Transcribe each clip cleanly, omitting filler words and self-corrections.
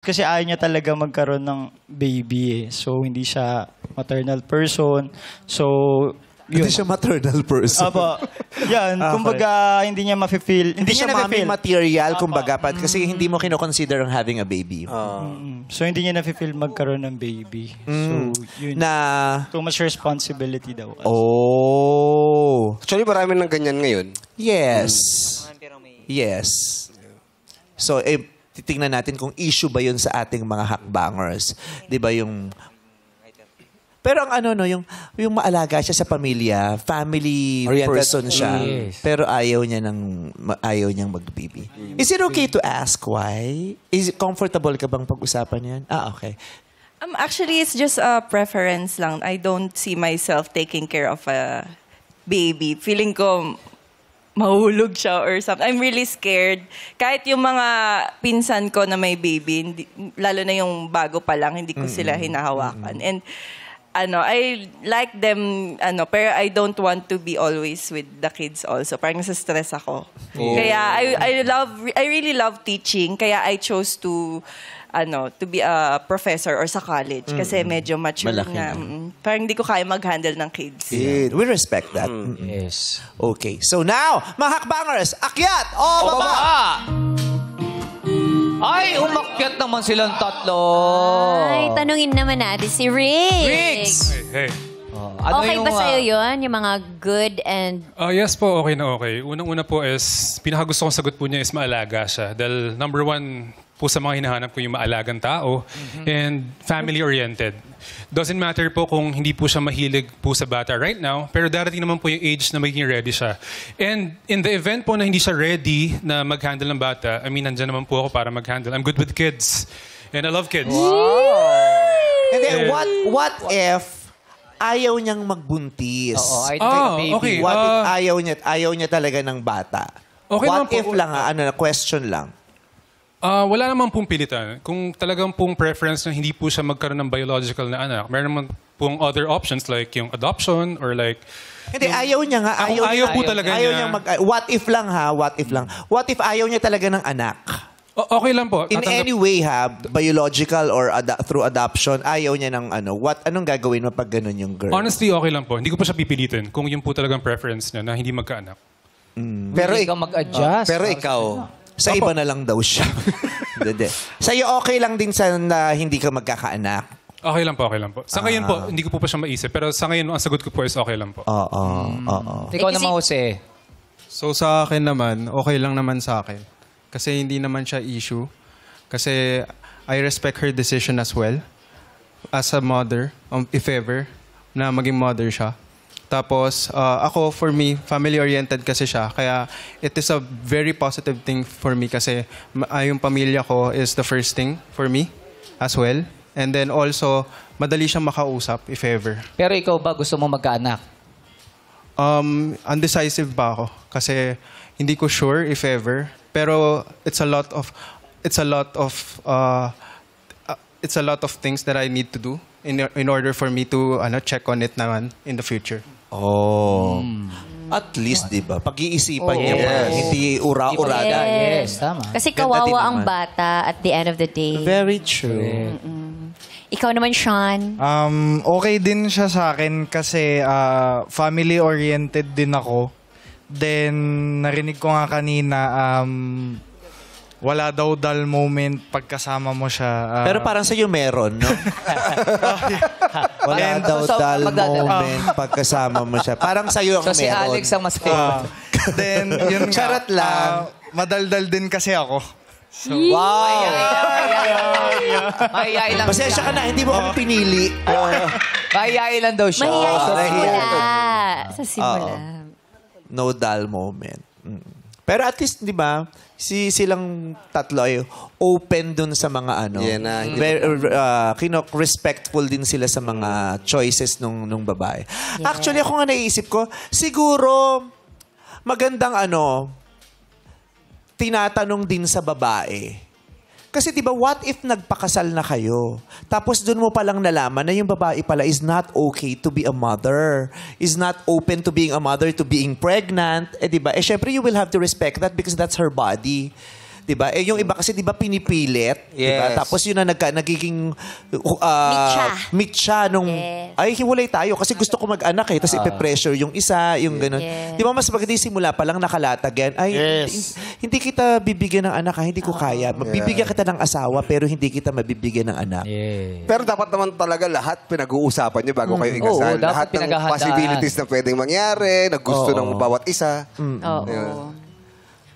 Kasi ayaw niya talaga magkaroon ng baby eh. So, hindi siya maternal person. So, yun. Hindi siya maternal person. Apo. Yan. Kumbaga, hindi niya ma-feel. Hindi siya mommy material, kumbaga, kasi hindi mo kinoconsider ang having a baby. So, hindi niya na-feel magkaroon ng baby. So, yun. Na, Too much responsibility daw. oh, Actually, marami ng ganyan ngayon. yes. Yes. So, titingnan natin kung issue ba yun sa ating mga hakbangers. Di ba yung... Pero ang ano, no, yung maalaga siya sa pamilya, family Oriented. person siya. Yes. Pero ayaw niyang mag-baby. Is it okay to ask why? Is it comfortable ka bang pag-usapan yan? Okay. Actually, it's just a preference lang. I don't see myself taking care of a baby. Feeling ko mahulog siya or something. I'm really scared. Kahit yung mga pinsan ko na may baby, lalo na yung bago pa lang, hindi ko sila hinahawakan. And I like them, pero I don't want to be always with the kids also. Parang nasa-stress ako. Kaya I really love teaching. Kaya I chose to be a professor or sa college. Kasi medyo mature Malaki na. na. Parang hindi ko kaya mag-handle ng kids. We respect that. Yes. Okay. So now, mga hakbangers, akyat o baba! Ay, umakyat naman silang tatlo. Ay, tanungin naman natin si Riggs. Riggs! Hey. Ano Okay yung, ba sa'yo yun? Yung mga good and... Yes po, okay na okay. Unang-una po is, pinakagusto kong sagot po niya is maalaga siya. Dahil number one po sa mga hinahanap ko yung maalagang tao and family-oriented. Doesn't matter po kung hindi po siya mahilig po sa bata right now, pero darating naman po yung age na magiging ready siya. And in the event po na hindi siya ready na mag-handle ng bata, I mean, nandyan naman po ako para mag-handle. I'm good with kids. And I love kids. And then, what if ayaw niyang magbuntis? Oo, I think baby. okay. What if ayaw niya talaga ng bata? Okay What naman po. if lang, question lang. Wala naman pong pilitan. Kung talagang pong preference na hindi po siya magkaroon ng biological na anak, meron naman pong other options like yung adoption or like... Hindi, ayaw niya nga. Ayaw po talaga ayaw niya. what if lang ha, what if lang. What if ayaw niya talaga ng anak? Okay lang po. In any way ha, biological or through adoption, ayaw niya ng anong gagawin mo pag ganun yung girl? Honestly, okay lang po. Hindi ko pa siya pipilitin kung yun po talagang preference niya na hindi magkaanak. Pero Hindi ka mag-adjust. Pero ikaw, sa iba na lang daw siya. Hindi. Sa'yo okay lang din sa na hindi ka magkakaanak? Okay lang po, okay lang po. Sa ngayon po, hindi ko po pa siya maisip. Pero sa ngayon, ang sagot ko po is okay lang po. Oo. Ikaw naman, Jose. So sa akin naman, okay lang naman sa akin. Kasi hindi naman siya issue. Kasi I respect her decision as well. As a mother, if ever, na maging mother siya. Tapos, ako, for me, family-oriented kasi siya. Kaya, it is a very positive thing for me kasi yung pamilya ko is the first thing for me as well. And then also, madali siyang makausap, if ever. Pero ikaw ba gusto mo magkaanak? Undecisive ba ako? Kasi, hindi ko sure, if ever. Pero, it's a lot of things that I need to do in order for me to check on it naman in the future. At least, di ba? Pag-iisipan niya pa. Hindi ura-urada. Yes, tama. Kasi Ganda din kawawa ang naman. bata at the end of the day. Very true. Ikaw naman, Sean. Okay din siya sa akin kasi family-oriented din ako. Then, narinig ko nga kanina, wala daw dull moment pagkasama mo siya. Pero parang sa'yo meron, no? Wala daw dull moment pagkasama mo siya. Parang sa'yo ang So si meron. Alex ang mas favorite. Then, yun nga. Charot lang. Madaldal din kasi ako. Wow! Mahihain lang. Pasensya ka na, hindi mo kami pinili. Mahihain lang daw siya. Mahihain sa nahiya. simula. Sa simula. No dull moment. Pero at least, di ba, silang tatlo ay open dun sa mga Yan na, hindi respectful din sila sa mga choices nung babae. Actually, ako nga naisip ko, siguro, magandang tinatanong din sa babae. Kasi diba, what if nagpakasal na kayo? Tapos dun mo palang nalaman na yung babae pala is not okay to be a mother. Is not open to being a mother, to being pregnant. Diba? Syempre, you will have to respect that because that's her body. 'Di ba? Eh yung iba kasi 'di ba pinipilit, 'di ba? Yes. Tapos yun na nagiging mitya nung Yes. ay hiwalay tayo kasi gusto ko mag-anak eh. Tapos ipe-pressure yung isa, yung ganun. Yes. 'Di ba mas maganda yung simula pa lang nakalatag yan. Ay, hindi kita bibigyan ng anak, ha? Hindi ko kaya. Bibigyan kita ng asawa pero hindi kita mabibigyan ng anak. Yeah. Pero dapat naman talaga lahat pinag-uusapan nyo bago kayo Oo, ikasal. dapat Lahat ng pinaghahandaan. possibilities na pwedeng mangyari, na gusto ng bawat isa. Oo.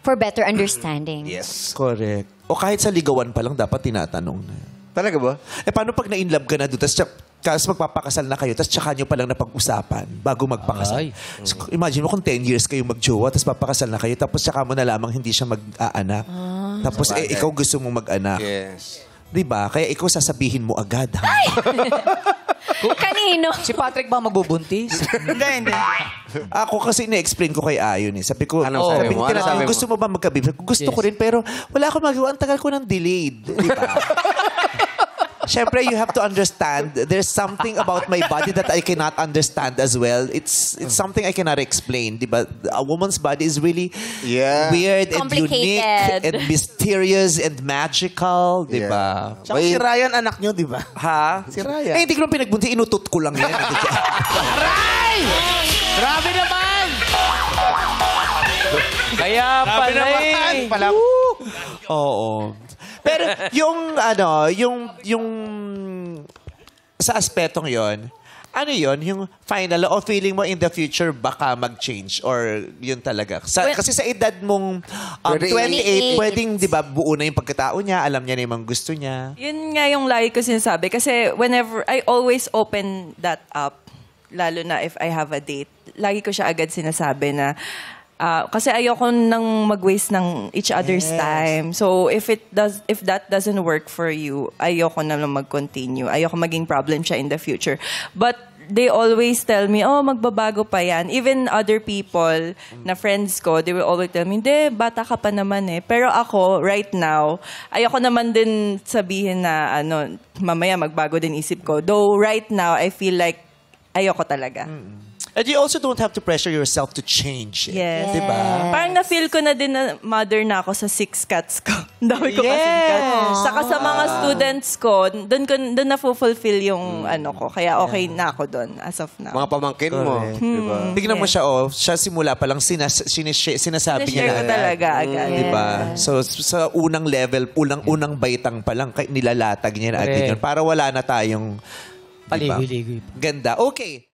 For better understanding. Yes. Correct. O kahit sa ligawan pa lang dapat tinatanong na. Talaga ba? Eh paano pag na-inlove ka na doon, tapos magpapakasal na kayo, tapos tsaka nyo palang napag-usapan bago magpakasal. Ay. So, imagine mo kung 10 years kayo magjowa, tapos papakasal na kayo, tapos tsaka mo na lamang hindi siya mag-aanak. Tapos ikaw gusto mong mag-anak. Yes. Diba? Kaya ikaw sasabihin mo agad. Ha? Kanino? Si Patrick ba magbubuntis? Hindi. Ako kasi na-explain ko kay Ayon eh. Sabi ko, Ano sabi mo? Ano sabi mo? gusto mo ba magkabib? Gusto ko rin, pero wala akong magawa. Ang tagal ko ng delayed. Di ba? Siyempre, you have to understand, there's something about my body that I cannot understand as well. It's something I cannot explain. Di ba? A woman's body is really weird and unique Complicated. and mysterious and magical. Di ba? Tsaka si Ryan, anak nyo, di ba? Ha? Si Ryan. Eh, hindi ko naman pinagbunti. Inutot ko lang yan. Grabe naman! Kaya pala eh. Oo. Pero yung yung sa aspetong yon, ano yon yung final o feeling mo in the future baka mag-change or yun talaga? Kasi sa edad mong 28, pwedeng 'di ba buo na yung pagkatao niya, alam niya na yung mga gusto niya. Yun nga yung lagi ko sinasabi. Kasi whenever, I always open that up. Lalo na if I have a date. Lagi ko siya agad sinasabi na, kasi ayoko nang mag-waste ng each other's time. So if that doesn't work for you, ayoko na lang mag-continue. Ayoko maging problem siya in the future. But they always tell me, oh, magbabago pa yan. Even other people na friends ko, they will always tell me, hindi, bata ka pa naman eh. Pero ako, right now, ayoko naman din sabihin na, mamaya magbago din isip ko. Though right now, I feel like ayoko talaga. And you also don't have to pressure yourself to change. Yes. Diba? Parang na-feel ko na din na mother na ako sa 6 cats ko. Ang dami ko kasing cats. Saka sa mga students ko, doon na-fulfill yung ko. Kaya okay na ako doon as of now. Mga pamangkin mo. Diba? Tignan mo siya, siya simula pa lang sinasabi niya Na-share ko na. talaga agad. Diba? So, sa unang level, unang baitang pa lang, nilalatag niya na agad yun. Para wala na tayong, diba? Paligoy-ligoy. Ganda. Okay.